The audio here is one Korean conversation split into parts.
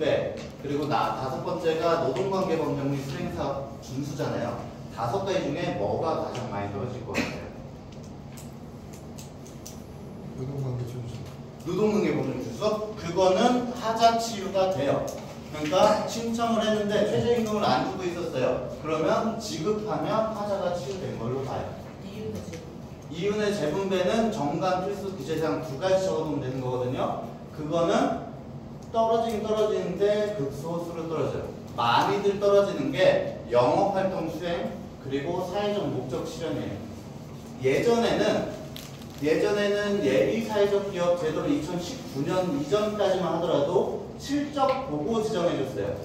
재분배, 그리고 다섯 번째가 노동관계법령 및 수행사업 준수잖아요. 5가지 중에 뭐가 가장 많이 떨어질 것 같아요? 노동관계 준수. 노동관계법령 준수? 그거는 하자 치유가 돼요. 그러니까 신청을 했는데 최저임금을 안 주고 있었어요. 그러면 지급하면 하자가 치유된 걸로 봐요. 이윤의 재분배는 정관 필수 기재사항 2가지 적어놓으면 되는 거거든요. 그거는 떨어지긴 떨어지는데 극소수로 떨어져요. 많이들 떨어지는 게 영업활동 수행 그리고 사회적 목적 실현이에요. 예전에는 예비 사회적 기업 제도를 2019년 이전까지만 하더라도 실적 보고 지정해줬어요.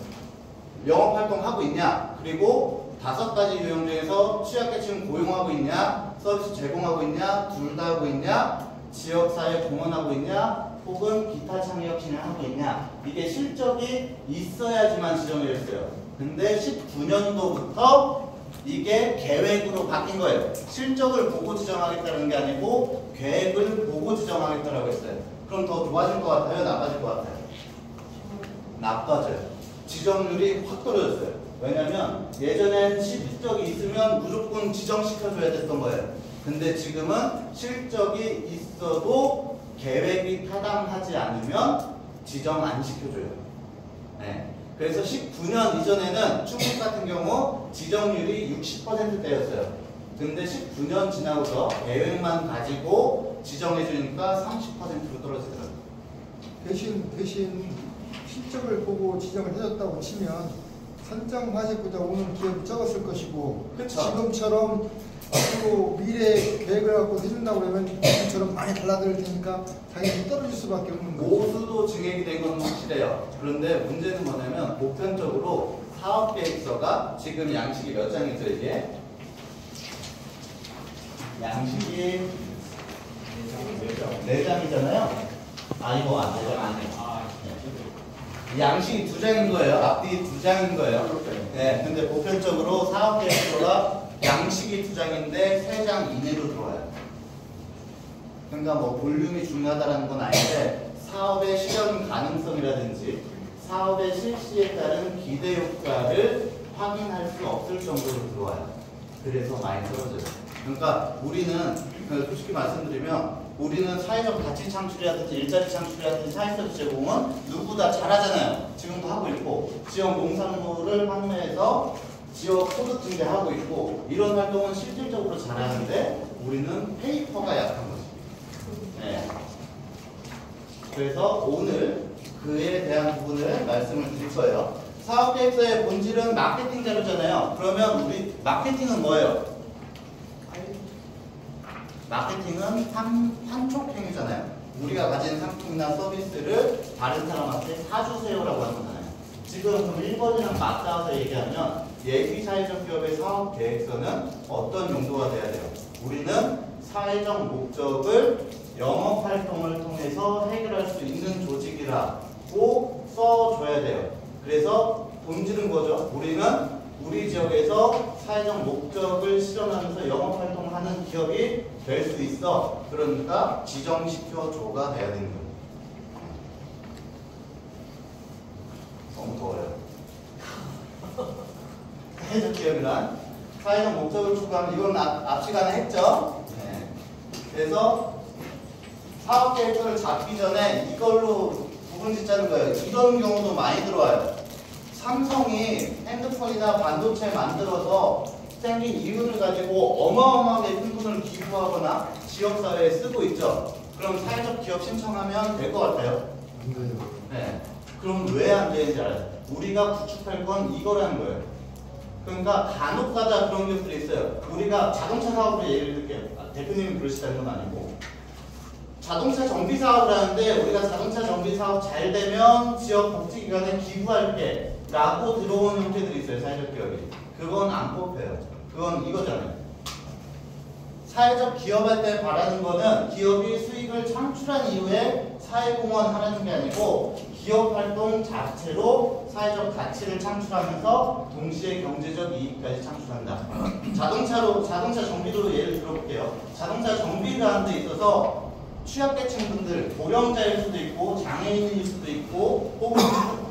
영업활동 하고 있냐? 그리고 5가지 유형 중에서 취약계층 고용하고 있냐? 서비스 제공하고 있냐? 둘 다 하고 있냐? 지역사회 공헌하고 있냐? 혹은 기타 창의력 진행하고 있냐? 이게 실적이 있어야지만 지정해줬어요. 근데 19년도부터 이게 계획으로 바뀐 거예요. 실적을 보고 지정하겠다는 게 아니고 계획을 보고 지정하겠다라고 했어요. 그럼 더 좋아질 것 같아요? 나빠질 것 같아요? 나빠져요. 지정률이 확 떨어졌어요. 왜냐면 예전엔 실적이 있으면 무조건 지정시켜줘야 됐던 거예요. 근데 지금은 실적이 있어도 계획이 타당하지 않으면 지정 안 시켜줘요. 네. 그래서 19년 이전에는 충북 같은 경우 지정률이 60%대였어요. 근데 19년 지나고서 계획만 가지고 지정해주니까 30%로 떨어지더라고요. 대신 실적을 보고 지정을 해줬다고 치면 선정하자마자 오는 기업이 적었을 것이고 그쵸. 지금처럼 앞으로 미래 계획을 갖고 해준다고 그러면 지금처럼 많이 달라들 테니까 당연히 떨어질 수밖에 없는 거죠. 모두도 증액이 된 건 확실해요. 그런데 문제는 뭐냐면 보편적으로 사업계획서가 지금 양식이 몇 장이죠 이게? 양식이 4장이잖아요. 아 이거 안 돼요. 안 돼요. 양식이 2장인 거예요. 앞뒤 2장인 거예요. 네, 근데 보편적으로 사업계획서가 양식이 2장인데 3장 이내로 들어와요. 그러니까 뭐 볼륨이 중요하다는 건 아닌데 사업의 실현 가능성이라든지 사업의 실시에 따른 기대 효과를 확인할 수 없을 정도로 들어와요. 그래서 많이 떨어져요. 그러니까 우리는 솔직히 말씀드리면 우리는 사회적 가치 창출이라든지 일자리 창출이라든지 사회서비스 제공은 누구보다 잘하잖아요. 지금도 하고 있고 지역 농산물을 판매해서 지역 소득 증대하고 있고 이런 활동은 실질적으로 잘하는데 우리는 페이퍼가 약한 거죠. 네. 그래서 오늘 그에 대한 부분을 말씀을 드릴 거예요. 사업계획서의 본질은 마케팅 자료잖아요. 그러면 우리 마케팅은 뭐예요? 마케팅은 판촉행위잖아요. 우리가 가진 상품이나 서비스를 다른 사람한테 사주세요라고 하는 거잖아요. 지금 그럼 1번이랑 맞닿아서 얘기하면 예비 사회적 기업의 사업 계획서는 어떤 용도가 돼야 돼요? 우리는 사회적 목적을 영업 활동을 통해서 해결할 수 있는 조직이라고 써줘야 돼요. 그래서 본질은 뭐죠? 우리는 우리 지역에서 사회적 목적을 실현하면서 영업 활동을 하는 기업이 될 수 있어. 그러니까 지정시켜줘가 돼야 되는 거예요. 너무 더워요. 사회적 기업이란 사회적 목적을 추구하는 이건 앞 시간에 했죠. 네. 그래서 사업 계획서를 잡기 전에 이걸로 부분 짓자는 거예요. 이런 경우도 많이 들어와요. 삼성이 핸드폰이나 반도체 만들어서 생긴 이윤을 가지고 어마어마하게 큰 돈을 기부하거나 지역사회에 쓰고 있죠. 그럼 사회적 기업 신청하면 될 것 같아요? 안 돼요. 네. 그럼 왜 안 되는지 알아요? 우리가 구축할 건 이거라는 거예요. 그러니까 간혹가다 그런 기업들이 있어요. 우리가 자동차 사업으로 예를 들게요. 대표님이 그러시다는 건 아니고 자동차 정비 사업을 하는데 우리가 자동차 정비 사업 잘 되면 지역 복지기관에 기부할게 라고 들어오는 형태들이 있어요. 사회적 기업이. 그건 안 뽑혀요. 그건 이거잖아요. 사회적 기업할 때 바라는 거는 기업이 수익을 창출한 이후에 사회공헌 하라는 게 아니고 기업 활동 자체로 사회적 가치를 창출하면서 동시에 경제적 이익까지 창출한다. 자동차 정비도 예를 들어볼게요. 자동차 정비를 하는 데 있어서 취약계층 분들, 고령자일 수도 있고 장애인일 수도 있고 혹은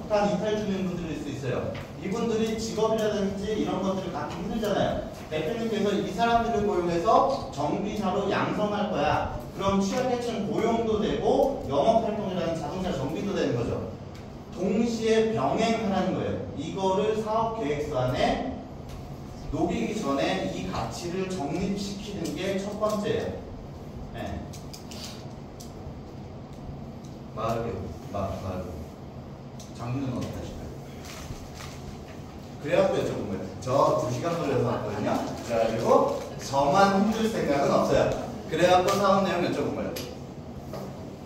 북한 이탈 주민분들일 수 있어요. 이분들이 직업이라든지 이런 것들을 갖기 힘들잖아요. 대표님께서 이 사람들을 고용해서 정비사로 양성할 거야. 그럼 취약계층 고용도 되고 영업활동이라는 자동차 정비도 되는 거죠. 동시에 병행하라는 거예요. 이거를 사업계획서 안에 녹이기 전에 이 가치를 정립시키는 게 첫 번째예요. 네. 마을 장르는 어떻게 하실까요? 그래갖고 여쭤본 거예요. 저 2시간 걸려서 왔거든요. 그래가지고 저만 힘들 생각은 없어요. 그래갖고 사업 내용 여쭤본 거예요.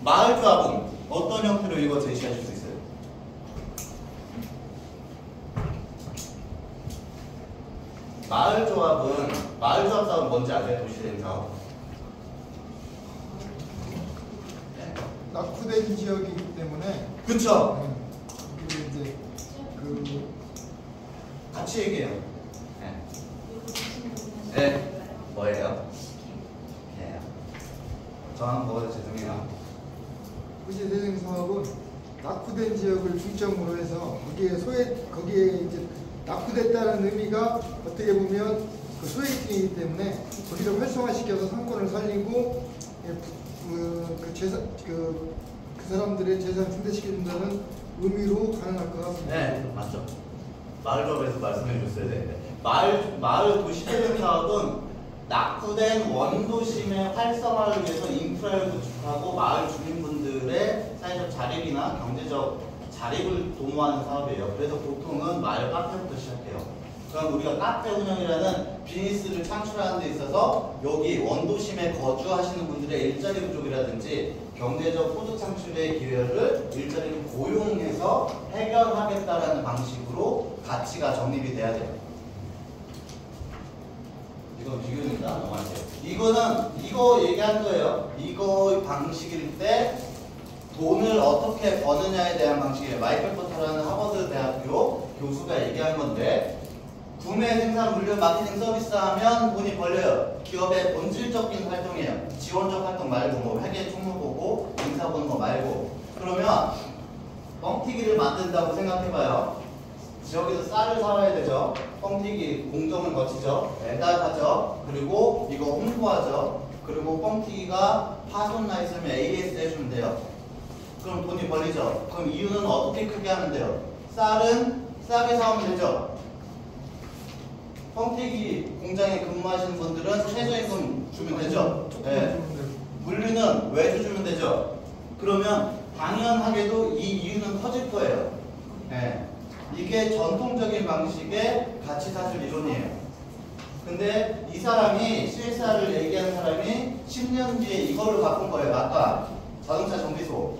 마을 조합은 어떤 형태로 이거 제시하실 수 있어요? 마을 조합 사업은 뭔지 아세요? 도시대행 사업? 낙후된 지역이기 때문에 그쵸? 그리고 이제 그 같이 얘기해요. 네. 네. 뭐예요? 네. 저는 뭐가 죄송해요. 도시대생 사업은 낙후된 지역을 중점으로 해서 거기에 이제 낙후됐다는 의미가 어떻게 보면 그 소외계층이기 때문에 거기를 활성화시켜서 상권을 살리고 그 사람들의 재산 증대시켜준다는 의미로 가능할 것 같습니다. 네, 맞죠. 마을 조합에서 말씀해 줬어야 되는데 마을 도시재생 사업은 낙후된 원도심의 활성화를 위해서 인프라를 구축하고 마을 주민분들의 사회적 자립이나 경제적 자립을 도모하는 사업이에요. 그래서 보통은 마을 카페부터 시작해요. 그럼 우리가 카페 운영이라는 비즈니스를 창출하는 데 있어서 여기 원도심에 거주하시는 분들의 일자리 부족이라든지 경제적 소득 창출의 기회를 일자리를 고용해서 해결하겠다라는 방식으로 가치가 정립이 돼야 돼요. 이건 비교입니다. 넘어가세요. 이거 얘기한 거예요. 이거 방식일 때 돈을 어떻게 버느냐에 대한 방식이에요. 마이클 포터라는 하버드 대학교 교수가 얘기한 건데 구매, 생산, 물류, 마케팅, 서비스 하면 돈이 벌려요. 기업의 본질적인 활동이에요. 지원적 활동 말고 뭐 회계 총무 보고 인사 보는 거 말고. 그러면 뻥튀기를 만든다고 생각해봐요. 지역에서 쌀을 사와야 되죠. 뻥튀기 공정을 거치죠. 배달하죠. 그리고 이거 홍보하죠. 그리고 뻥튀기가 파손 나 있으면 AS 해주면 돼요. 그럼 돈이 벌리죠. 그럼 이유는 어떻게 크게 하면 돼요? 쌀은 싸게 사오면 되죠. 뻥튀기 공장에 근무하시는 분들은 최저임금 주면 되죠. 네. 물류는 외주 주면 되죠. 그러면 당연하게도 이 이유는 커질 거예요. 네. 이게 전통적인 방식의 가치사슬 이론이에요. 근데 이 사람이 CSR을 얘기하는 사람이 10년 뒤에 이걸로 바꾼 거예요. 아까 자동차 정비소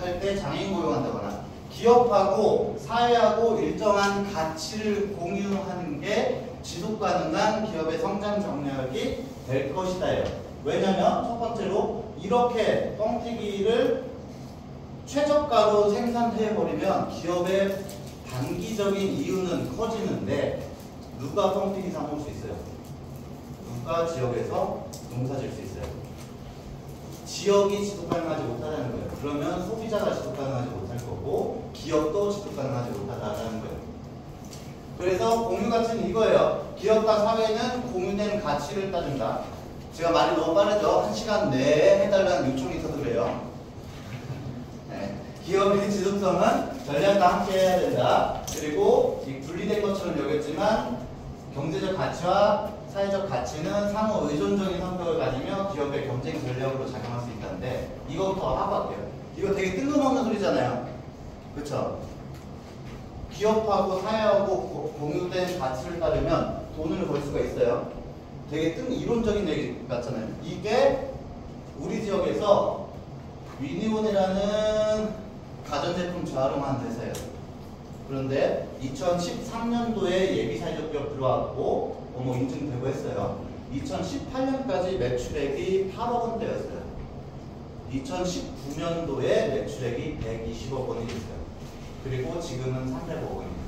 할 때 장애인 고용한다거나 기업하고 사회하고 일정한 가치를 공유하는 게 지속 가능한 기업의 성장 정략이 될 것이다예요. 왜냐면 첫 번째로 이렇게 뻥튀기를 최저가로 생산해버리면 기업의 단기적인 이유는 커지는데 누가 뻥튀기 사 먹을 수 있어요? 누가 지역에서 농사 질 수 있어요? 지역이 지속 가능하지 못하다는 거예요. 그러면 소비자가 지속 가능하지 못할 거고 기업도 지속 가능하지 못하다는 거예요. 그래서 공유 가치는 이거예요. 기업과 사회는 공유된 가치를 따른다. 제가 말이 너무 빠르죠? 1시간 내에 해달라는 요청이 있어서 그래요. 네. 기업의 지속성은 전략과 함께 해야 된다. 그리고 이 분리된 것처럼 여겼지만 경제적 가치와 사회적 가치는 상호 의존적인 성격을 가지며 기업의 경쟁 전략으로 작용할 수 있다는데 이거부터 하고 할게요. 이거 되게 뜬금없는 소리잖아요. 그렇죠? 기업하고 사회하고 공유된 가치를 따르면 돈을 벌 수가 있어요. 되게 이론적인 얘기 같잖아요. 이게 우리 지역에서 위니온이라는 가전제품 재활용하는 회사예요. 그런데 2013년도에 예비사회적 기업 들어왔고 인증되고 했어요. 2018년까지 매출액이 8억 원대였어요. 2019년도에 매출액이 120억 원이 됐어요. 그리고 지금은 300억 원입니다.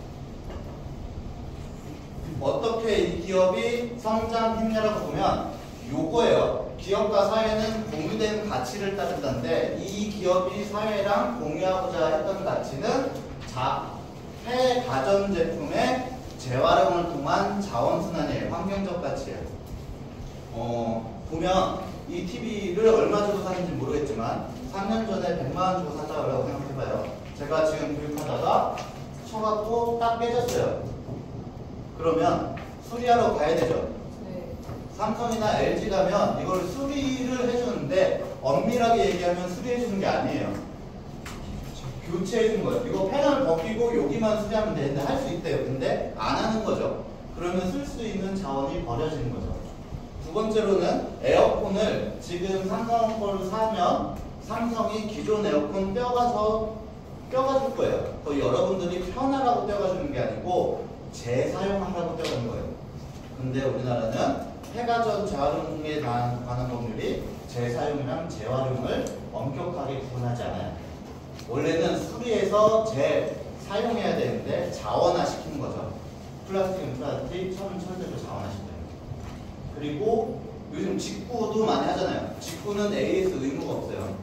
어떻게 이 기업이 성장했냐라고 보면 요거예요. 기업과 사회는 공유된 가치를 따른다는데 이 기업이 사회랑 공유하고자 했던 가치는 폐 가전제품의 재활용을 통한 자원순환이에요. 환경적 가치예요. 보면 이 TV를 얼마 주고 샀는지 모르겠지만 3년 전에 100만 원 주고 샀다고 생각해봐요. 제가 지금 교육하다가 쳐갖고 딱 깨졌어요. 그러면 수리하러 가야 되죠. 삼성이나 LG 가면 이걸 수리를 해주는데 엄밀하게 얘기하면 수리해주는 게 아니에요. 교체해주는 거예요. 이거 패널 벗기고 여기만 수리하면 되는데 할 수 있대요. 근데 안 하는 거죠. 그러면 쓸 수 있는 자원이 버려지는 거죠. 두 번째로는 에어컨을 지금 삼성 거를 사면 삼성이 기존 에어컨 떼어줄 거예요. 거의 여러분들이 편하라고 떼어주는 게 아니고 재사용하라고 떼어주는 거예요. 근데 우리나라는 폐가전 재활용에 관한 법률이 재사용이랑 재활용을 엄격하게 구분하지 않아요. 원래는 수리해서 재사용해야 되는데 자원화 시키는 거죠. 플라스틱은 플라스틱, 철은 철대로 자원화시켜요. 그리고 요즘 직구도 많이 하잖아요. 직구는 AS 의무가 없어요.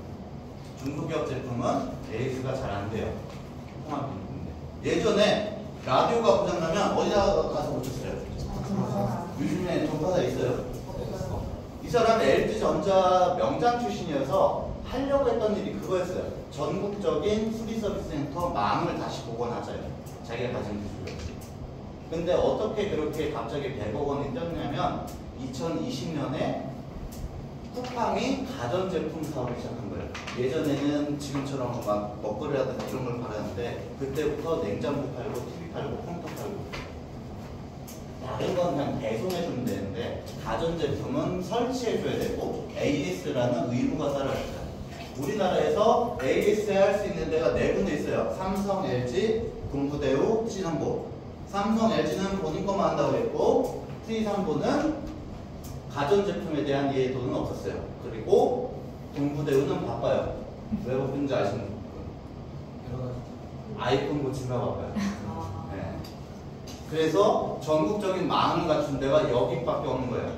중소기업 제품은 AS가 잘 안 돼요. 예전에 라디오가 고장나면 어디다 가서 고쳤어요? 요즘에 전파사 있어요? 이 사람 LG전자 명장 출신이어서 하려고 했던 일이 그거였어요. 전국적인 수리서비스센터 망을 다시 복원하자요. 자기가 가진 기술로. 근데 어떻게 그렇게 갑자기 100억 원이 뛰었냐면 2020년에 쿠팡이 가전제품 사업을 시작한 거예요. 예전에는 지금처럼 막 먹거리 하든지 이런 걸 팔았는데 그때부터 냉장고 팔고 TV 팔고 컴퓨터 팔고 다른 건 그냥 배송해주면 되는데 가전제품은 설치해줘야 되고 AS라는 의무가 따라왔어요. 우리나라에서 AS 할 수 있는 데가 4군데 있어요. 삼성, LG, 동부대우, T삼보. 삼성, LG는 본인 것만 한다고 했고 T삼보는 가전제품에 대한 이해도는 없었어요. 그리고 동부대우는 바빠요. 왜 바쁜지 아시는 분? 아이폰 고치가 바빠요. 네. 그래서 전국적인 망을 갖춘 데가 여기밖에 없는 거예요.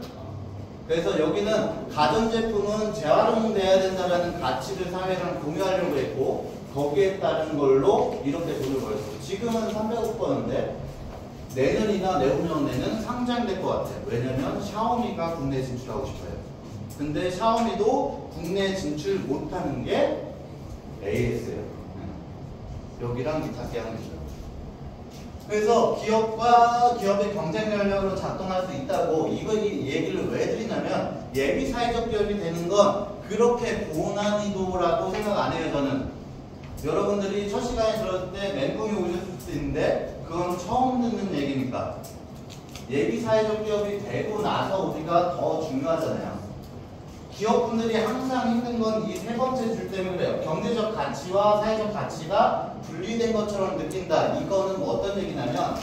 그래서 여기는 가전제품은 재활용돼야 된다는 가치를 사회랑 공유하려고 했고 거기에 따른 걸로 이렇게 돈을 벌었어요. 지금은 300억 버는데 내년이나 내후년에는 상장될 것 같아요. 왜냐면 샤오미가 국내 진출하고 싶어요. 근데 샤오미도 국내 진출 못하는 게 AS예요. 여기랑 비슷하게 하는 거죠. 그래서 기업과 기업의 경쟁 전략으로 작동할 수 있다고 이 얘기를 왜 드리냐면 예비 사회적 기업이 되는 건 그렇게 고난이도라고 생각 안 해요. 저는 여러분들이 첫 시간에 들었을 때 멘붕이 오셨을 수 있는데 그건 처음 듣는 얘기니까 예비 사회적 기업이 되고 나서 우리가 더 중요하잖아요. 기업분들이 항상 힘든 건 이 세 번째 줄 때문에 그래요. 경제적 가치와 사회적 가치가 분리된 것처럼 느낀다. 이거는 뭐 어떤 얘기냐면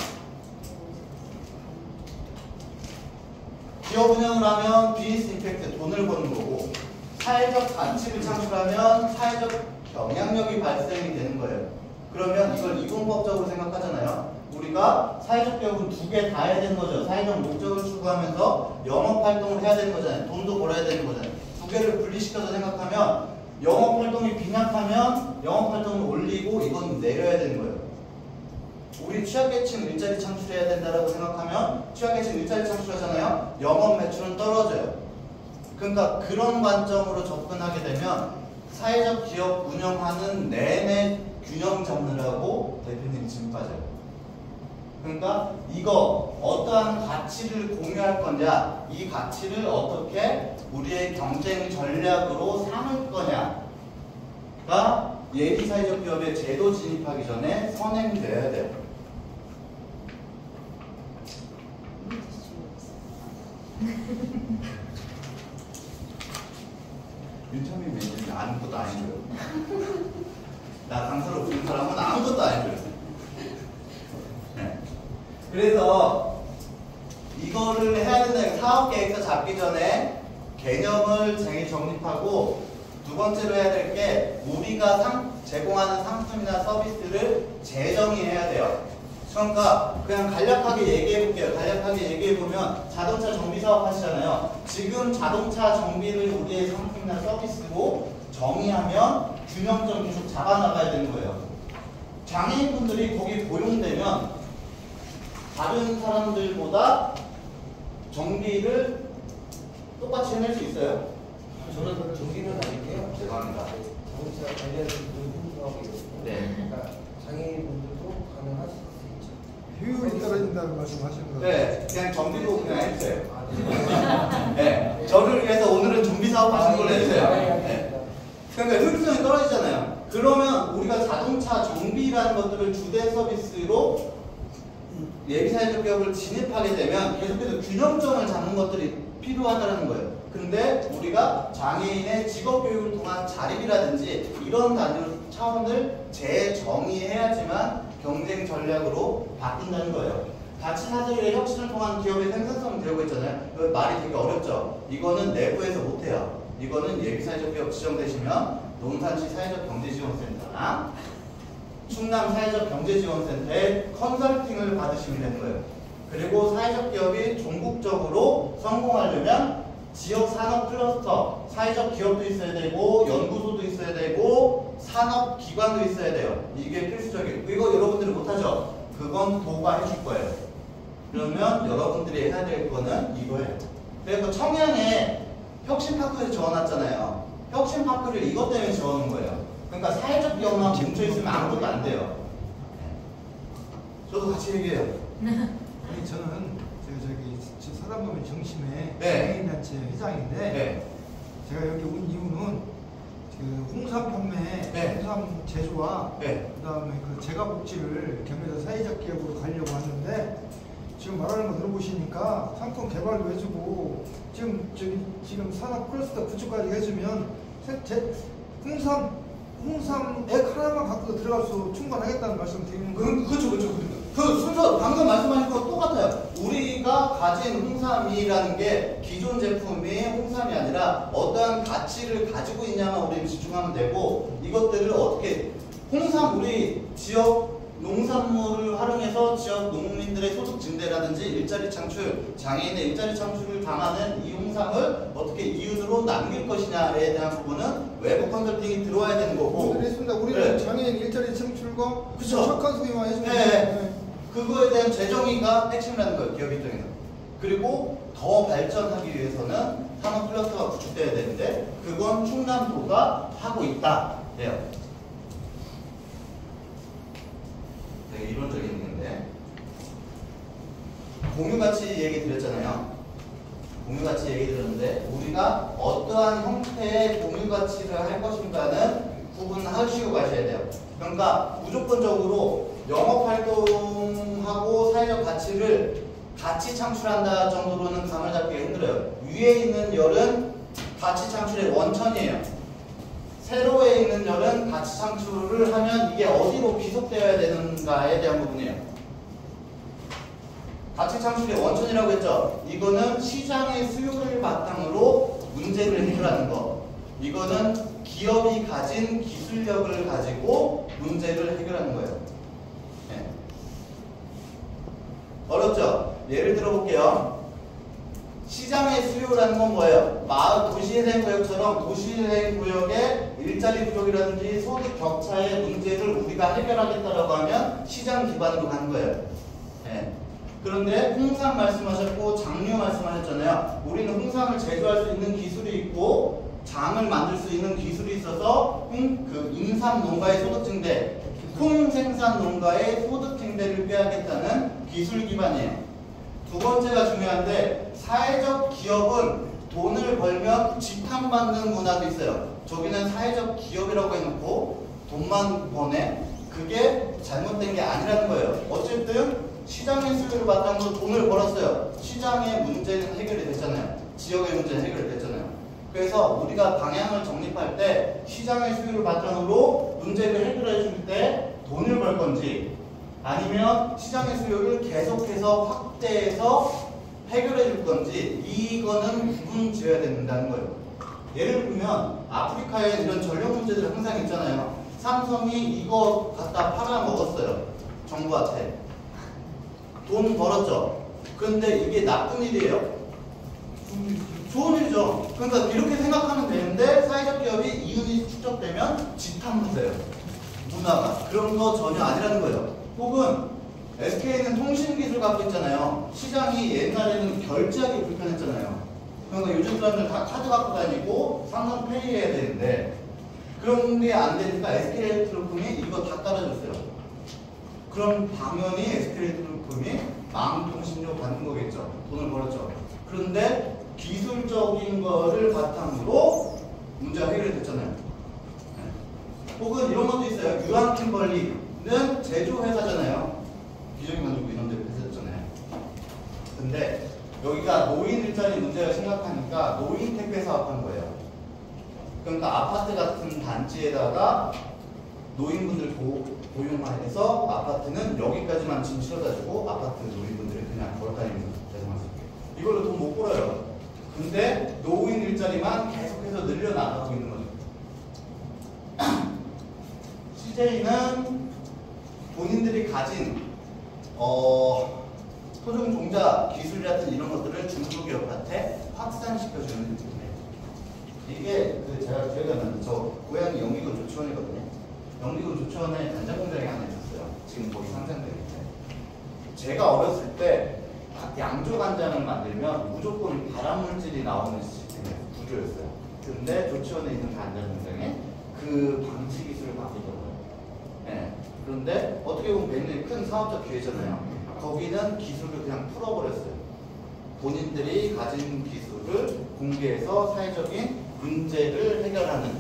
기업 운영을 하면 비즈니스 임팩트 돈을 버는 거고 사회적 가치를 창출하면 사회적 영향력이 발생이 되는 거예요. 그러면 이걸 이공법적으로 생각하잖아요. 우리가 사회적 기업은 2개 다 해야 되는 거죠. 사회적 목적을 추구하면서 영업 활동을 해야 되는 거잖아요. 돈도 벌어야 되는 거잖아요. 2개를 분리시켜서 생각하면 영업 활동이 빈약하면 영업 활동을 올리고 이건 내려야 되는 거예요. 우리 취약계층 일자리 창출해야 된다고 생각하면 취약계층 일자리 창출하잖아요. 영업 매출은 떨어져요. 그러니까 그런 관점으로 접근하게 되면 사회적 기업 운영하는 내내 균형 잡느라고 대표님 지금 빠져요. 그러니까 이거 어떠한 가치를 공유할 거냐, 이 가치를 어떻게 우리의 경쟁 전략으로 삼을 거냐가 예비 사회적 기업의 제도 진입하기 전에 선행돼야 돼요. 윤창민 매니저는 아무것도 안 해줘요. 나 강사로 부른 사람은 아무것도 안 해줘요. 네. 그래서 이거를 해야 된다. 사업계획서 잡기 전에 개념을 정립하고 두 번째로 해야 될 게 우리가 제공하는 상품이나 서비스를 재정의해야 돼요. 그러니까 그냥 간략하게 얘기해 볼게요. 간략하게 얘기해 보면 자동차 정비 사업 하시잖아요. 지금 자동차 정비를 우리의 상품이나 서비스로 정의하면 균형점 계속 잡아나가야 되는 거예요. 장애인분들이 거기 고용되면 다른 사람들보다 정비를 똑같이 해낼 수 있어요? 저는 정비는 아닐게요. 죄송합니다. 자동차 관련 분야이거든요. 네. 그러니까 장애인분들도 가능할 수 있죠. 효율이 떨어진다는 말씀하시는 거예요? 네, 그냥 정비도 그냥 해주세요. 아, 네, 저를 위해서 오늘은 정비 사업 하신 걸로 해주세요. 아, 네. 그러니까 효율성이 떨어지잖아요. 그러면 우리가 자동차 정비라는 것들을 주된 서비스로 예비사회적 기업을 진입하게 되면 계속해서 균형점을 잡는 것들이 필요하다는 거예요. 근데 우리가 장애인의 직업교육을 통한 자립이라든지 이런 차원을 재정의해야지만 경쟁 전략으로 바뀐다는 거예요. 가치 사슬의 혁신을 통한 기업의 생산성을 배우고 있잖아요. 말이 되게 어렵죠. 이거는 내부에서 못해요. 이거는 예비사회적 기업 지정되시면 논산시 사회적 경제지원센터나 충남 사회적 경제지원센터에 컨설팅을 받으시면 되는 거예요. 그리고 사회적 기업이 전국적으로 성공하려면 지역 산업 클러스터, 사회적 기업도 있어야 되고 연구소도 있어야 되고 산업 기관도 있어야 돼요. 이게 필수적이에요. 이거 여러분들이 못하죠? 그건 도가 해줄 거예요. 그러면 여러분들이 해야 될 거는 이거예요. 그리고 청양에 혁신파크를 지어놨잖아요. 혁신파크를 이것 때문에 지어놓은 거예요. 그러니까 사회적 기업만 뭉쳐있으면 아무것도 안 돼요. 저도 같이 얘기해요. 아니 저는 저기 사단법인 정심의 네. 장애인단체 회장인데 네. 제가 여기 온 이유는 그 홍삼 판매, 네. 홍삼 제조와 네. 그다음에 그 제과복지를 겸해서 사회적 기업으로 가려고 하는데 지금 말하는 거 들어보시니까 상품 개발도 해주고 지금 산업 클러스터 구축까지 해주면 홍삼 액 하나만 갖고도 들어갈 수 충분하겠다는 말씀 드리는 거예요. 그렇죠. 그 순서 방금 말씀하신 거 똑같아요. 우리가 가진 홍삼이라는 게 기존 제품이 홍삼이 아니라 어떠한 가치를 가지고 있냐만 우리 집중하면 되고 이것들을 어떻게 홍삼 우리 지역 농산물을 활용해서 지역 농민들의 소득 증대라든지 일자리 창출, 장애인의 일자리 창출을 담아낸 이 홍삼을 어떻게 이윤으로 남길 것이냐에 대한 부분은 외부 컨설팅이 들어와야 되는 거고. 했습니다. 우리는 네. 장애인 일자리 창출과 그쵸. 착한 소비만 해주면 네. 그거에 대한 재정의가 핵심이라는 거예요. 기업 입장에서. 그리고 더 발전하기 위해서는 산업 클러스터가 구축돼야 되는데 그건 충남도가 하고 있다. 돼요. 되게 이론적인 얘기인데 공유가치 얘기 드렸잖아요. 공유가치 얘기 드렸는데 우리가 어떠한 형태의 공유가치를 할 것인가는 구분하시고 가셔야 돼요. 그러니까 무조건적으로 영업활동하고 사회적 가치를 같이 창출한다 정도로는 감을 잡기가 힘들어요. 위에 있는 열은 가치 창출의 원천이에요. 세로에 있는 열은 가치 창출을 하면 이게 어디로 귀속되어야 되는가에 대한 부분이에요. 가치 창출의 원천이라고 했죠. 이거는 시장의 수요를 바탕으로 문제를 해결하는 거. 이거는 기업이 가진 기술력을 가지고 문제를 해결하는 거예요. 네. 어렵죠? 예를 들어 볼게요. 시장의 수요라는 건 뭐예요? 마을 도시재생구역처럼 도시재생구역의 일자리 부족이라든지 소득 격차의 문제를 우리가 해결하겠다라고 하면 시장 기반으로 가는 거예요. 네. 그런데 홍삼 말씀하셨고 장류 말씀하셨잖아요. 우리는 홍삼을 제조할 수 있는 기술이 있고 장을 만들 수 있는 기술이 있어서 인삼 농가의 소득 증대, 콩 생산 농가의 소득 증대를 꾀하겠다는 기술 기반이에요. 두 번째가 중요한데 사회적 기업은 돈을 벌면 지탄받는 문화도 있어요. 저기는 사회적 기업이라고 해놓고 돈만 버네? 그게 잘못된 게 아니라는 거예요. 어쨌든 시장의 수요를 바탕으로 돈을 벌었어요. 시장의 문제는 해결이 됐잖아요. 지역의 문제는 해결이 됐잖아요. 그래서 우리가 방향을 정립할 때 시장의 수요를 바탕으로 문제를 해결해 줄 때 돈을 벌 건지 아니면 시장의 수요를 계속해서 확대해서 해결해 줄 건지 이거는 구분 지어야 된다는 거예요. 예를 들면 아프리카에 이런 전력 문제들 항상 있잖아요. 삼성이 이거 갖다 팔아먹었어요. 정부한테. 돈 벌었죠. 그런데 이게 나쁜 일이에요? 좋은 일이죠. 그러니까 이렇게 생각하면 되는데 사회적 기업이 이윤이 축적되면 지탄부세요. 문화가. 그런 거 전혀 아니라는 거예요. 혹은 SK는 통신 기술 갖고 있잖아요. 시장이 옛날에는 결제하기 불편했잖아요. 그러니까 요즘 사람들 다 카드 갖고 다니고 상담 페이해야 되는데 그런 게 안 되니까 SK텔레콤이 이거 다 따라줬어요. 그럼 당연히 SK텔레콤이 망통신료 받는 거겠죠. 돈을 벌었죠. 그런데 기술적인 거를 바탕으로 문제가 해결이 됐잖아요. 네. 혹은 이런 것도 있어요. 유한킴벌리는 제조회사잖아요. 기존이 가지고 이런 데 회사였잖아요. 근데 여기가 노인 일자리 문제가 심각하니까 노인 택배 사업한 거예요. 그러니까 아파트 같은 단지에다가 노인분들 고용해서 아파트는 여기까지만 짐 실어다주고 아파트 노인분들이 그냥 걸어다니면서 배송할 수 있게. 이걸로 돈 못 벌어요. 근데 노인 일자리만 계속해서 늘려나가고 있는 거죠. CJ는 본인들이 가진 토종 종자 기술 같은 이런 것들을 중소기업한테 확산시켜주는 거예요. 이게 제가 기억이 안 나는데 저 고향이 영리군 조치원이거든요. 영리군 조치원에 단장 공장이 하나 있었어요. 지금 거기 상장되어 있는데 제가 어렸을 때 양조 간장을 만들면 무조건 발암물질이 나오는 시스템의 구조였어요. 근데 조치원에 있는 간장 공장에 그 방치 기술을 갖고 있더라고요. 네. 그런데 어떻게 보면 굉장히 큰 사업적 기회잖아요. 거기는 기술을 그냥 풀어버렸어요. 본인들이 가진 기술을 공개해서 사회적인 문제를 해결하는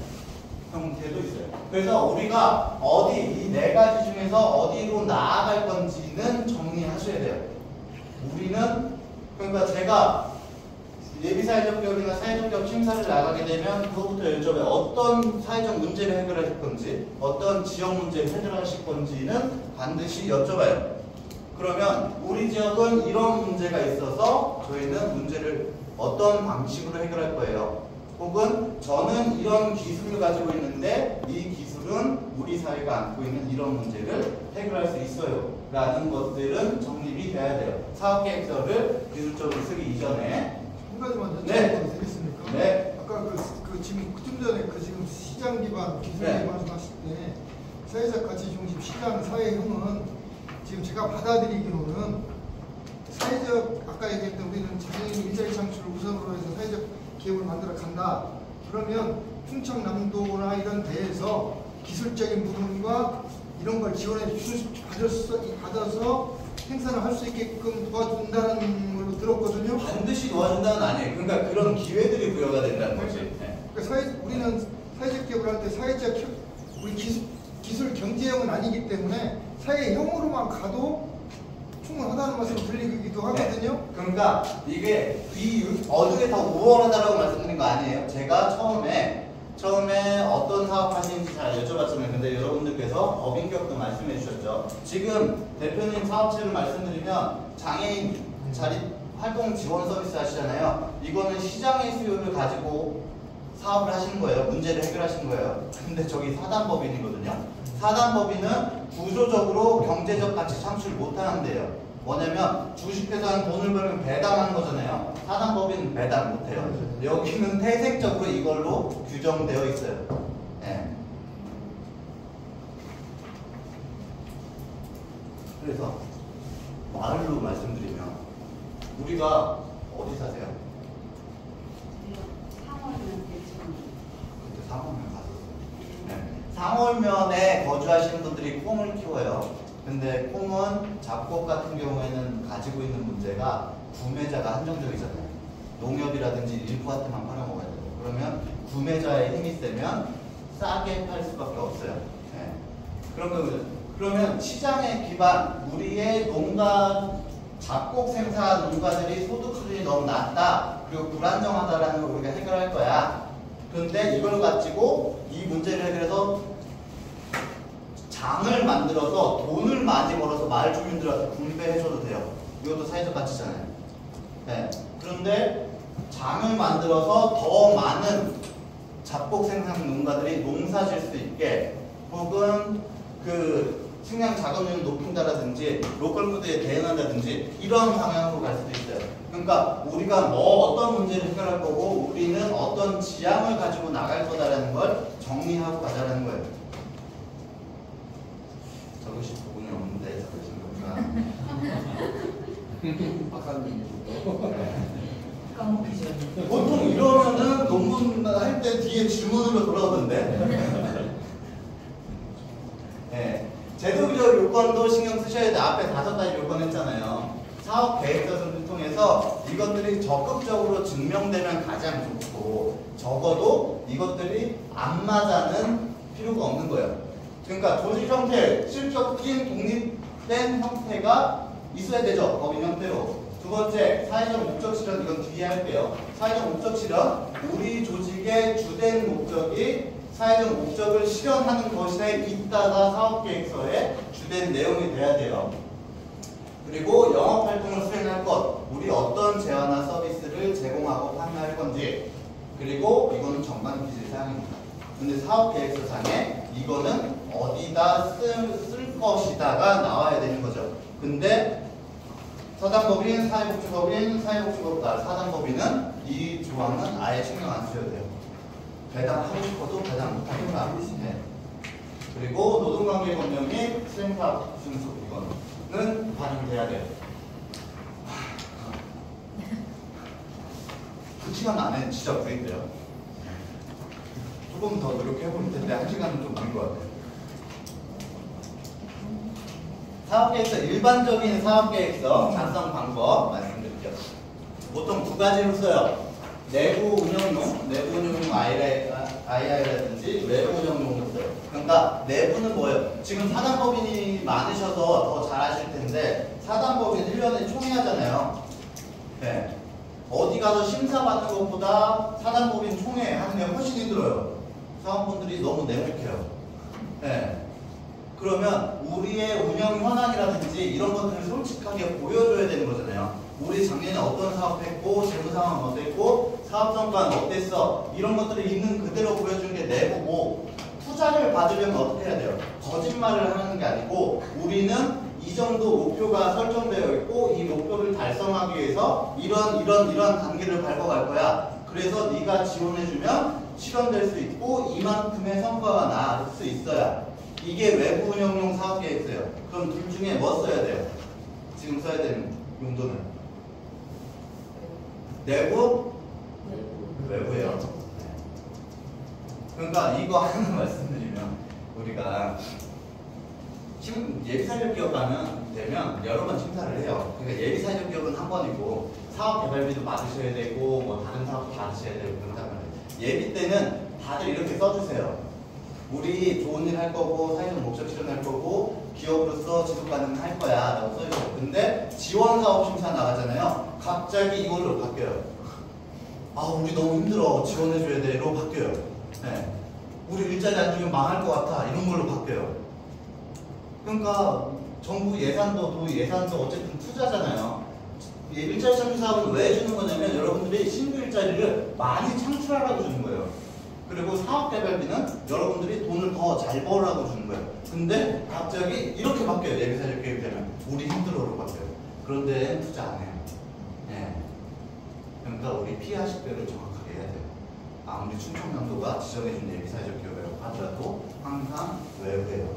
형태도 있어요. 그래서 우리가 이 네 가지 중에서 어디로 나아갈 건지는 정리하셔야 돼요. 우리는 그러니까 제가 예비사회적 기업이나 사회적 기업 심사를 나가게 되면 그것부터 여쭤봐요. 어떤 사회적 문제를 해결하실 건지, 어떤 지역 문제를 해결하실 건지는 반드시 여쭤봐요. 그러면 우리 지역은 이런 문제가 있어서 저희는 문제를 어떤 방식으로 해결할 거예요. 혹은 저는 이런 기술을 가지고 있는데 이 기술은 우리 사회가 안고 있는 이런 문제를 해결할 수 있어요. 라는 것들은 정립이 돼야 돼요. 사업계획서를 기술적으로 쓰기 이전에. 한 가지만 여쭤봐도 네. 되겠습니까? 네. 아까 지금 좀 전에 지금 시장 기반 기술 네. 말씀하실 때 사회적 가치 중심 시장 사회형은 지금 제가 받아들이기로는 사회적 아까 얘기했던 우리는 장애인 일자리 창출을 우선으로 해서 사회적 기업을 만들어 간다. 그러면 충청남도나 이런 데에서 기술적인 부분과 이런 걸 지원해 받아서 생산을 할 수 있게끔 도와준다는 걸로 들었거든요. 반드시 도와준다는 아니에요. 그러니까 그런 기회들이 부여가 된다는 거지. 네. 그러니까 우리는 사회적 기업을 할 때 우리 기술 경제형은 아니기 때문에 사회형으로만 가도 충분하다는 말씀을 들리기도 하거든요. 네. 그러니까 이게 어느 게 더 우월하다라고 말씀드린 거 아니에요. 제가 처음에 어떤 사업 하시는지 잘 여쭤봤잖아요. 근데 여러분들께서 법인격도 말씀해 주셨죠. 지금 대표님 사업체를 말씀드리면 장애인 활동 지원 서비스 하시잖아요. 이거는 시장의 수요를 가지고 사업을 하시는 거예요. 문제를 해결하시는 거예요. 근데 저기 사단법인이거든요. 사단법인은 구조적으로 경제적 가치 창출 못 하는데요. 뭐냐면 주식회사는 돈을 벌면 배당하는 거잖아요. 사단법인은 배당 못 해요. 여기는 태생적으로 이걸로 규정되어 있어요. 네. 그래서 마을로 말씀드리면 우리가 어디 사세요? 그때 상월면 갔었어요. 네. 상월면에 거주하시는 분들이 콩을 키워요. 근데 콩은 잡곡 같은 경우에는 가지고 있는 문제가 구매자가 한정적이잖아요. 농협이라든지 일부한테만 팔아먹어야 돼요. 그러면 구매자의 힘이 세면 싸게 팔 수밖에 없어요. 네. 그러면 시장의 기반, 우리의 농가, 잡곡 생산 농가들이 소득 수준이 너무 낮다. 그리고 불안정하다라는 걸 우리가 해결할 거야. 그런데 이걸 가지고 이 문제를 해결해서 장을 만들어서 돈을 많이 벌어서 마을 주민들한테 분배해줘도 돼요. 이것도 사회적 가치잖아요. 네. 그런데 장을 만들어서 더 많은 잡곡 생산 농가들이 농사 질 수 있게 혹은 그 식량 자금률을 높인다라든지 로컬 푸드에 대응한다든지 이런 방향으로 갈 수도 있어요. 그러니까 우리가 어떤 문제를 해결할 거고 우리는 어떤 지향을 가지고 나갈 거다라는 걸 정리하고 가자라는 거예요. 적으실 부분이 없는데 적으신 겁니다. 박사님. 까먹기 보통 이러면은 논문 할 때 뒤에 질문으로 돌아오던데. 네. 제도적 요건도 신경 쓰셔야 돼. 앞에 5가지 요건 했잖아요. 사업 계획서를 통해서 이것들이 적극적으로 증명되면 가장 좋고, 적어도 이것들이 안 맞아는 필요가 없는 거예요. 그러니까 조직 형태, 실적인 독립된 형태가 있어야 되죠. 법인 형태로. 두 번째, 사회적 목적 실현. 이건 뒤에 할게요. 사회적 목적 실현. 우리 조직의 주된 목적이 사회적 목적을 실현하는 것에 있다가 사업계획서의 주된 내용이 돼야 돼요. 그리고 영업활동을 수행할 것. 우리 어떤 재화나 서비스를 제공하고 판매할 건지. 그리고 이거는 정관 기질 사항입니다. 근데 사업계획서상에 이거는 어디다 쓸 것이다가 나와야 되는 거죠. 근데 사단법인, 사회복지법인, 사단법인은 이 조항은 아예 신경 안 쓰셔도 돼요. 배당하고 싶어도 배당 못하니까. 네. 그리고 노동관계법령 및 수행사업 준수 이거는 반영돼야 돼요. 그 시간 안에 진짜 구입돼요. 조금 더 노력해볼 텐데 1시간은 좀 걸릴 것 같아요. 사업계획서, 일반적인 사업계획서 작성 방법 말씀드릴게요. 보통 2가지로 써요. 내부 운영용 II라든지 외부 운영용으로 써요. 그러니까 내부는 뭐예요? 지금 사단법인이 많으셔서 더 잘 아실 텐데, 사단법인 1년에 총회하잖아요. 네. 어디 가서 심사받는 것보다 사단법인 총회 하는 게 훨씬 힘들어요. 사원분들이 너무 냉혹해요. 네. 그러면 우리의 운영 현황이라든지 이런 것들을 솔직하게 보여줘야 되는 거잖아요. 우리 작년에 어떤 사업했고, 재무 상황 어땠고, 사업 성과는 어땠어, 이런 것들을 있는 그대로 보여주는 게 내부고, 투자를 받으려면 어떻게 해야 돼요? 거짓말을 하는 게 아니고, 우리는 이 정도 목표가 설정되어 있고, 이 목표를 달성하기 위해서 이런 단계를 밟아갈 거야. 그래서 네가 지원해주면 실현될 수 있고, 이만큼의 성과가 나올 수 있어야. 이게 외부 운영용 사업계획서예요. 그럼 둘 중에 뭐 써야 돼요? 지금 써야 되는 용도는? 내부? 외부예요. 그러니까 이거 하나 말씀드리면, 우리가 예비사회적 기업 되면 여러 번 심사를 해요. 그러니까 예비사회적 기업은 한 번이고, 사업개발비도 받으셔야 되고, 뭐 다른 사업도 받으셔야 되고 그런단 말이에요. 예비 때는 다들 이렇게 써주세요. 우리 좋은 일 할 거고, 사회적 목적 실현할 거고, 기업으로서 지속 가능할 거야 라고 써주세요. 근데 지원사업 심사 나가잖아요. 갑자기 이걸로 바뀌어요. 아, 우리 너무 힘들어, 지원해줘야 돼로 바뀌어요. 네. 우리 일자리 안 주면 망할 것 같아, 이런 걸로 바뀌어요. 그러니까 정부 예산도 도의 예산도 어쨌든 투자잖아요. 일자리 창출 사업은 왜 주는 거냐면, 여러분들이 신규 일자리를 많이 창출하라고 주는 거예요. 그리고 사업개발비는 여러분들이 돈을 더 잘 벌으라고 주는 거예요. 근데 갑자기 이렇게 바뀌어요. 예비사회적 계획 되면 우리 힘들어로 바뀌어요. 그런데 투자 안 해요. 네. 그러니까 우리 피해 식별을 정확하게 해야 돼요. 아무리 충청남도가 지정해준 예비사회적 기업이라고 하더라도 항상 외부예요.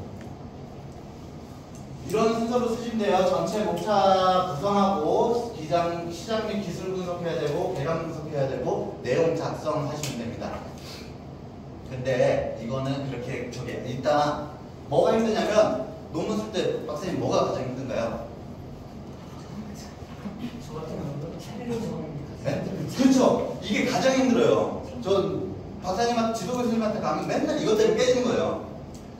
이런 순서로 쓰시면 돼요. 전체 목차 구성하고, 시장 및 기술 분석해야 되고, 개량 분석해야 되고, 내용 작성하시면 됩니다. 근데 이거는 그렇게 일단 뭐가 힘드냐면, 논문 쓸 때 박사님 뭐가 가장 힘든가요? 저 같은 경우는 차례를 정합니다. 네? 그렇죠. 이게 가장 힘들어요. 전 박사님한테, 지도 교수님한테 가면 맨날 이것 때문에 깨지는 거예요.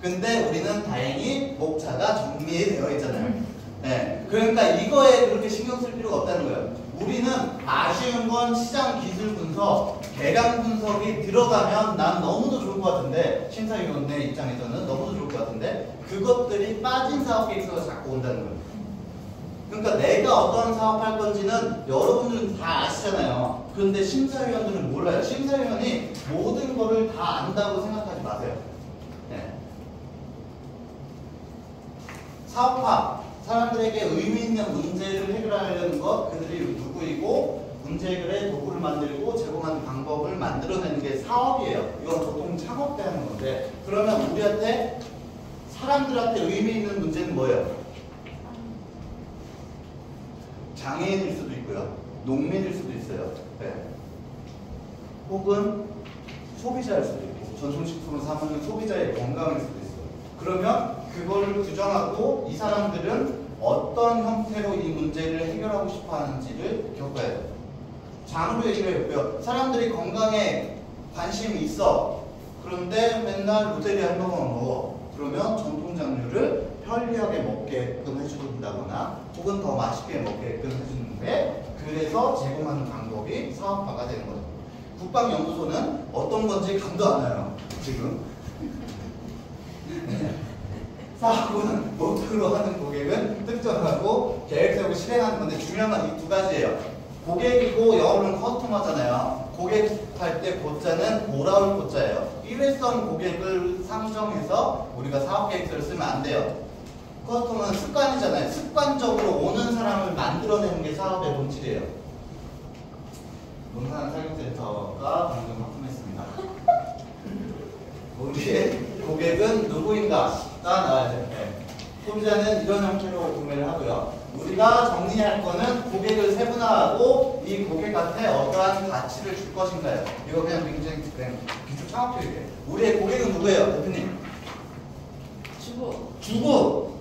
근데 우리는 다행히 목차가 정리되어 있잖아요. 네. 그러니까 이거에 그렇게 신경 쓸 필요가 없다는 거예요. 우리는 아쉬운 건 시장 기술 분석, 개량 분석이 들어가면 난 너무도 좋을 것 같은데, 심사위원회 입장에서는 너무도 좋을 것 같은데, 그것들이 빠진 사업 계획서가 자꾸 온다는 거예요. 그러니까 내가 어떤 사업할 건지는 여러분들은 다 아시잖아요. 그런데 심사위원들은 몰라요. 심사위원이 모든 거를 다 안다고 생각하지 마세요. 네. 사업화, 사람들에게 의미 있는 문제를 해결하려는 것, 그들이 누구이고, 문제 해결의 도구를 만들고 제공하는 방법을 만들어내는 게 사업이에요. 이건 보통 창업 때 하는 건데, 그러면 우리한테, 사람들한테 의미 있는 문제는 뭐예요? 장애인일 수도 있고요. 농민일 수도 있어요. 네. 혹은 소비자일 수도 있고 전통식품을 사 먹는 소비자의 건강일 수도 있어요. 그러면 그걸 규정하고 이 사람들은 어떤 형태로 이 문제를 해결하고 싶어 하는지를 겪어야 돼요. 장으로 얘기를 했고요. 사람들이 건강에 관심이 있어. 그런데 맨날 롯데리아 햄버거만 먹어. 그러면 전통 장류를 편리하게 먹게끔 해준다거나 혹은 더 맛있게 먹게끔 해주는데 그래서 제공하는 방법이 사업화가 되는 거죠. 국방연구소는 어떤 건지 감도 안 와요. 지금. 사업은 목표로 하는 고객은 특정하고 계획 세우고 실행하는 건데 중요한 건 이 두 가지예요. 고객이고 영어로는 커스터머잖아요. 고객할 때 고자는 돌아올 고자예요. 일회성 고객을 상정해서 우리가 사업 계획서를 쓰면 안 돼요. 커스터머는 습관이잖아요. 습관적으로 오는 사람을 만들어내는 게 사업의 본질이에요. 논산 사육센터가 방금 확인했습니다. 우리의 고객은 누구인가가 나와야 돼요. 네. 소비자는 이런 형태로 구매를 하고요. 우리가 정리할 거는 고객을 세분화하고 이 고객한테 어떠한 가치를 줄 것인가요? 이거 그냥 굉장히 기초 창업교육이에요. 우리의 고객은 누구예요, 대표님? 주부.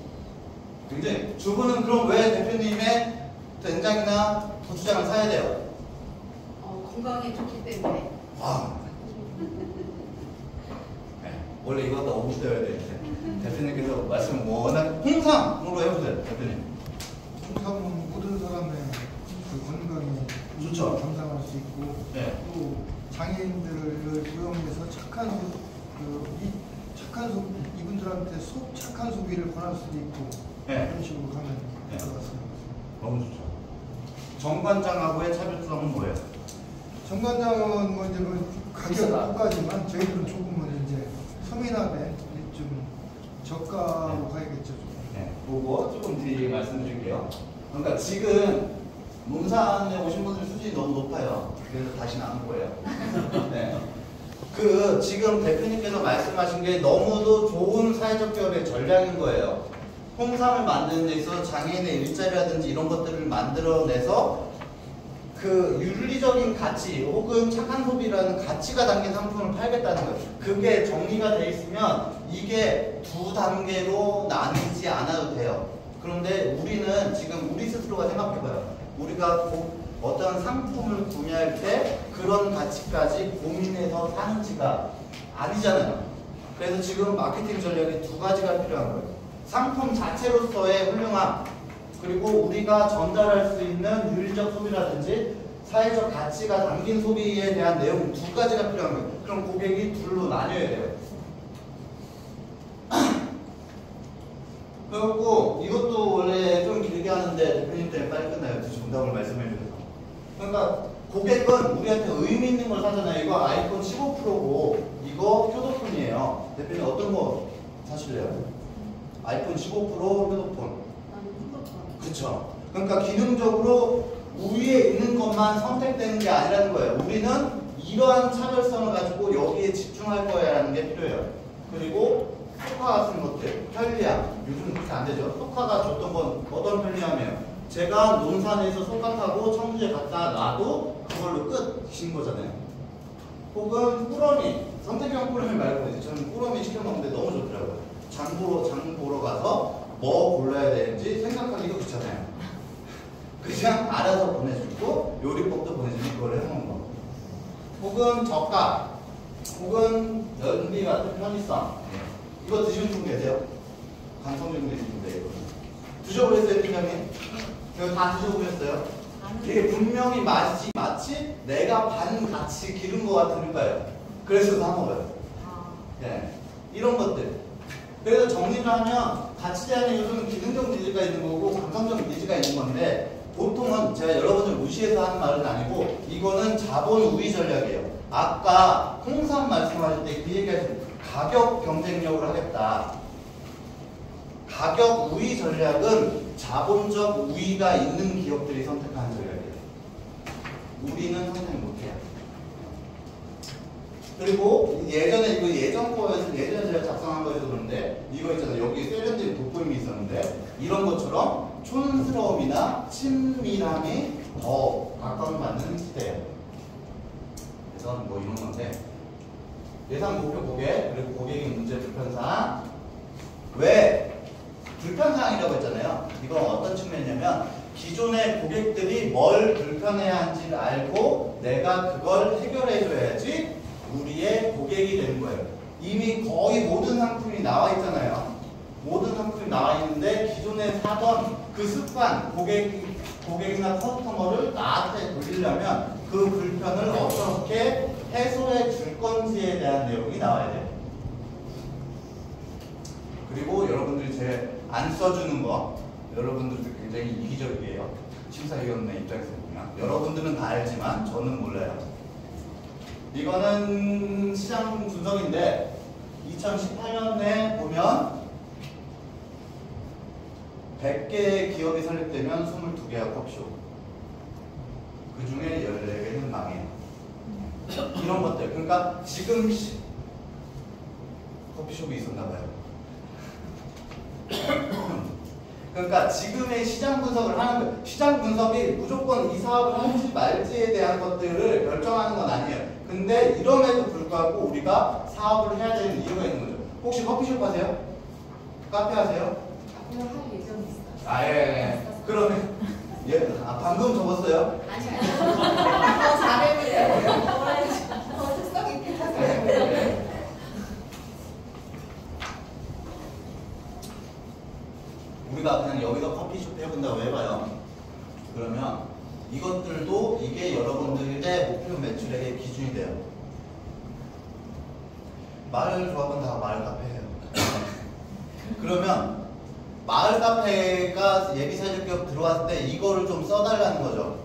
굉장히 주부는 그럼 왜 대표님의 된장이나 고추장을 사야 돼요? 건강에 좋기 때문에. 와. 네, 원래 이거 다 오셔야 되는데 대표님께서 말씀 워낙 홍삼으로 해보세요, 대표님. 홍삼은 모든 사람의 그 건강에 좋죠. 감상할 수 있고 네. 또 장애인들을 고용해서 착한 이분들한테 착한 소비를 권할 수도 있고 네. 그런 식으로 가면 네. 될 것 같습니다. 너무 좋죠. 정관장하고의 차별성은 뭐예요? 정관장은 뭐 이제 뭐 가격은 비싸다. 똑같지만 저희들은 조금은 이제 서민화된 좀 저가로 가야겠죠. 네, 그거 조금 뒤에 말씀드릴게요. 그러니까 지금 논산에 오신 분들 수준이 너무 높아요. 그래서 다시 나온 거예요. 네. 그 지금 대표님께서 말씀하신 게 너무도 좋은 사회적 기업의 전략인 거예요. 홍삼을 만드는 데 있어서 장애인의 일자리라든지 이런 것들을 만들어내서 그 윤리적인 가치 혹은 착한 소비라는 가치가 담긴 상품을 팔겠다는 거예요. 그게 정리가 돼 있으면 이게 두 단계로 나뉘지 않아도 돼요. 그런데 우리는 지금 우리 스스로가 생각해봐요. 우리가 어떤 상품을 구매할 때 그런 가치까지 고민해서 사는지가 아니잖아요. 그래서 지금 마케팅 전략이 두 가지가 필요한 거예요. 상품 자체로서의 훌륭함, 그리고 우리가 전달할 수 있는 윤리적 소비라든지 사회적 가치가 담긴 소비에 대한 내용 두 가지가 필요한 거예요. 그럼 고객이 둘로 나뉘어야 돼요. 그리고 이것도 원래 좀 길게 하는데 대표님 때문에 빨리 끝나요. 정답을 말씀해 주셔서. 그러니까 고객은 우리한테 의미 있는 걸 사잖아요. 이거 아이폰 15 프로고 이거 효도폰이에요. 대표님 어떤 거 사실래요? 아이폰 15 프로 효도폰. 그렇죠. 그러니까 기능적으로 위에 있는 것만 선택되는 게 아니라는 거예요. 우리는 이러한 차별성을 가지고 여기에 집중할 거야라는 게 필요해요. 그리고 소카 같은 것들, 편리함. 요즘 그렇게 안 되죠. 소카가 줬던 건 어떤 편리함이에요? 제가 논산에서 소카 타고 청주에 갔다 놔도 그걸로 끝인 거잖아요. 혹은 꾸러미, 선택형 꾸러미 말고 이제 저는 꾸러미 시켜 먹는데 너무 좋더라고요. 장 보러 가서 뭐 골라야 되는지 생각하기도 귀찮아요. 그냥 알아서 보내주고 요리법도 보내주면 그걸 해먹는 거. 혹은 저가, 혹은 연비 같은 편의성. 이거 드시는 분 계세요? 강성준 계시는데 이거 드셔보셨어요, 팀장님? 이거 다 드셔보셨어요? 이게 분명히 마치 내가 반 같이 기른 것 같은 거예요. 그래서 사 먹어요. 네. 이런 것들. 그래서 정리를 하면 가치 제한에 요즘 기능적 니즈가 있는 거고 감성적 니즈가 있는 건데 보통은 제가 여러분들 무시해서 하는 말은 아니고 이거는 자본 우위 전략이에요. 아까 홍삼 말씀하실 때 그 얘기하신 가격 경쟁력을 하겠다. 가격 우위 전략은 자본적 우위가 있는 기업들이 선택하는 전략이에요. 우리는 선택 못해요. 그리고 예전에 이거 예전 거에서 예전에 제가 작성한 거에서 그런데 이거 있잖아요. 여기 세련된 돋보임이 있었는데 이런 것처럼 촌스러움이나 친밀함이 더 각광받는 시대예요. 그래서 뭐 이런 건데 예상 목표 고객 그리고 고객의 문제 불편사항 왜 불편사항이라고 했잖아요. 이건 어떤 측면이냐면 기존의 고객들이 뭘 불편해하는지를 알고 내가 그걸 해결해줘야지 우리의 고객이 되는 거예요. 이미 거의 모든 상품이 나와 있잖아요. 모든 상품이 나와 있는데 기존에 사던 그 습관, 고객이나 커스터머를 나한테 돌리려면 그 불편을 어떻게 해소해 줄 건지에 대한 내용이 나와야 돼요. 그리고 여러분들이 제일 안 써주는 거, 여러분들도 굉장히 이기적이에요. 심사위원회 입장에서 보면. 여러분들은 다 알지만 저는 몰라요. 이거는 시장 분석인데 2018년에 보면 100개의 기업이 설립되면 22개가 커피숍. 그 중에 14개는 망해요. 이런 것들. 그러니까 지금 커피숍이 있었나봐요. 그러니까 지금의 시장 분석을 하는 거예요. 시장 분석이 무조건 이 사업을 할지 말지에 대한 것들을 결정하는 건 아니에요. 근데 이럼에도 불구하고 우리가 사업을 해야 되는 이유가 있는 거죠. 혹시 커피숍 하세요? 카페 하세요? 앞으로 할 예정이 있어요. 아, 예. 그러면 방금 접었어요? 아니요. 더 잘해보세요. 더 특성 있게 하세요. 우리가 그냥 여기서 커피숍 해본다고 해봐요. 그러면 이것들도 이게 여러분들의 목표 매출액의 기준이 돼요. 마을 조합은 다 마을 카페예요. 그러면 마을 카페가 예비사회적 기업 들어왔을 때 이거를 좀 써달라는 거죠.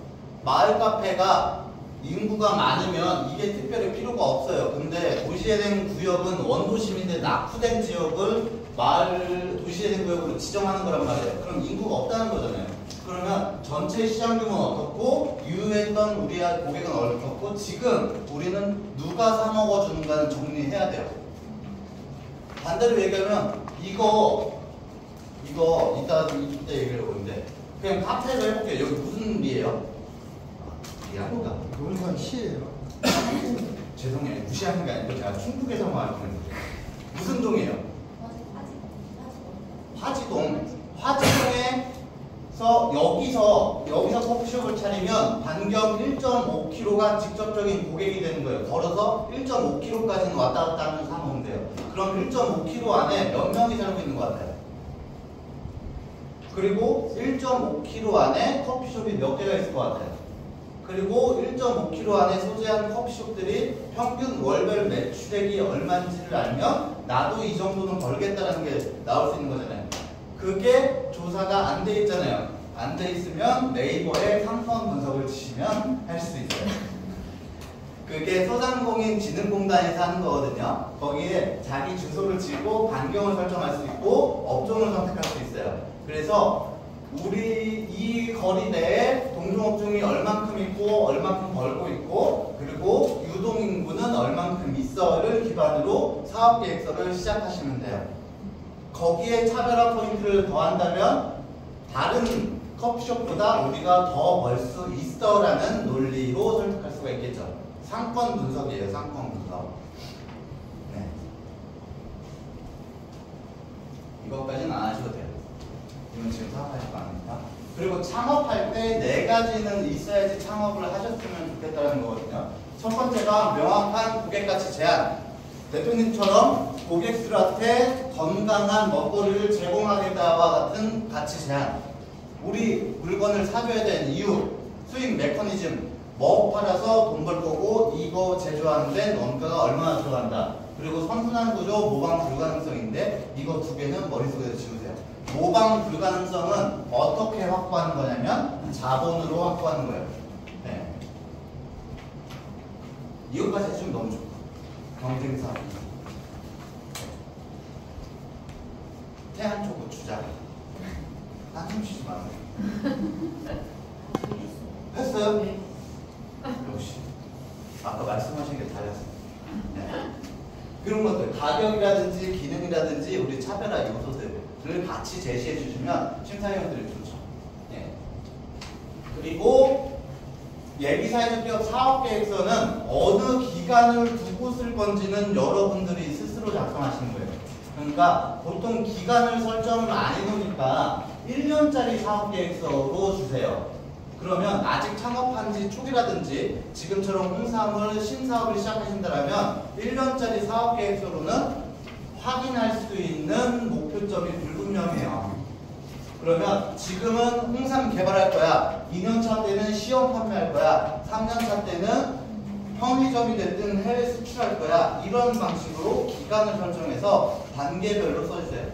마을 카페가 인구가 많으면 이게 특별히 필요가 없어요. 근데 도시재생 구역은 원도심인데 낙후된 지역을 마을 도시재생 구역으로 지정하는 거란 말이에요. 그럼 인구가 없다는 거잖아요. 그러면 전체 시장 규모는 어떻고 유효했던 우리의 고객은 어떻고 지금 우리는 누가 사 먹어주는가는 정리해야 돼요. 반대로 얘기하면 이거 이따 얘기를 해보는데 그냥 카페로 해볼게요. 여기 무슨 리예요? 리아닌가? 논산 시예요. 죄송해요. 무시하는 게 아니고 제가 충북에서 말하는 무슨 동이에요? 화지동. 화지동에서 여기서 커피숍을 차리면 반경 1.5km가 직접적인 고객이 되는 거예요. 걸어서 1.5km까지는 왔다 갔다 하면서 사먹으면 돼요. 그럼 1.5km 안에 몇 명이 살고 있는 것 같아요? 그리고 1.5km 안에 커피숍이 몇 개가 있을 것 같아요? 그리고 1.5km 안에 소재한 커피숍들이 평균 월별 매출액이 얼마인지를 알면 나도 이 정도는 벌겠다라는 게 나올 수 있는 거잖아요. 그게 조사가 안 돼 있잖아요. 안 돼 있으면 네이버에 상권 분석을 치시면 할 수 있어요. 그게 소상공인진흥공단에서 하는 거거든요. 거기에 자기 주소를 짓고 반경을 설정할 수 있고 업종을 선택할 수 있어요. 그래서 우리 이 거리 내에 동종업종이 얼만큼 있고 얼만큼 벌고 있고 그리고 유동인구는 얼만큼 있어를 기반으로 사업계획서를 시작하시면 돼요. 거기에 차별화 포인트를 더한다면 다른 커피숍보다 우리가 더 벌 수 있어라는 논리로 설득할 수가 있겠죠. 상권 분석이에요. 상권 분석. 네. 이것까지는 안 하셔도 돼요. 이건 지금 사업하실 거 아닙니까? 그리고 창업할 때 4가지는 있어야지 창업을 하셨으면 좋겠다는 거거든요. 첫 번째가 명확한 고객가치 제한. 대표님처럼 고객들한테 건강한 먹거리를 제공하겠다와 같은 가치 제한. 우리 물건을 사줘야 되는 이유, 수익 메커니즘, 뭐 팔아서 돈 벌 거고 이거 제조하는데 원가가 얼마나 들어간다. 그리고 선순환 구조, 모방 불가능성인데 이거 2개는 머릿속에서 지우세요. 모방 불가능성은 어떻게 확보하는 거냐면 자본으로 확보하는 거예요. 네. 이것까지 해주면 너무 좋고 경쟁사 태안 초코 주자 한숨 쉬지 마세요. 했어요? 역시 아까 말씀하신 게 달랐어요. 네. 그런 것들 가격이라든지 기능이라든지 우리 차별화 요소들을 같이 제시해 주시면 심사위원들이 좋죠. 그리고 예비사회적 기업 사업계획서는 어느 기간을 두고 쓸 건지는 여러분들이 스스로 작성하시는 거예요. 그러니까 보통 기간을 설정을 안 해놓으니까 1년짜리 사업계획서로 주세요. 그러면 아직 창업한 지 초기라든지 지금처럼 홍삼을 신사업을 시작하신다면 1년짜리 사업계획서로는 확인할 수 있는 목표점이 불분명해요. 그러면 지금은 홍삼 개발할 거야. 2년차 때는 시험 판매할 거야. 3년차 때는 편의점이 됐든 해외 수출할 거야. 이런 방식으로 기간을 설정해서 단계별로 써주세요.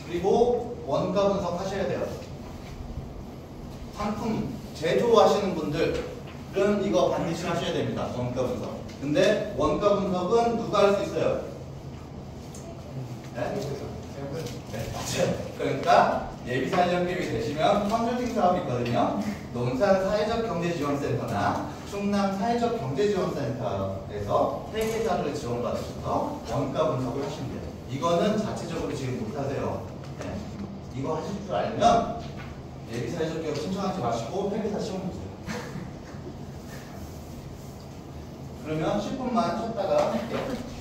그리고 원가 분석하셔야 돼요. 상품 제조하시는 분들은 이거 반드시 하셔야 됩니다. 원가 분석. 근데 원가 분석은 누가 할 수 있어요? 네? 네, 맞아요. 그러니까 예비사회적 기업이 되시면 컨설팅 사업이 있거든요. 농산 사회적 경제지원센터나 충남 사회적 경제지원센터에서 회계사를 지원받으셔서 원가 분석을 하시면 돼요. 이거는 자체적으로 지금 못하세요. 네. 이거 하실 줄 알면 예비사회적 기업 신청하지 마시고 회계사 시험 보세요. 그러면 10분만 쉬었다가 할게요.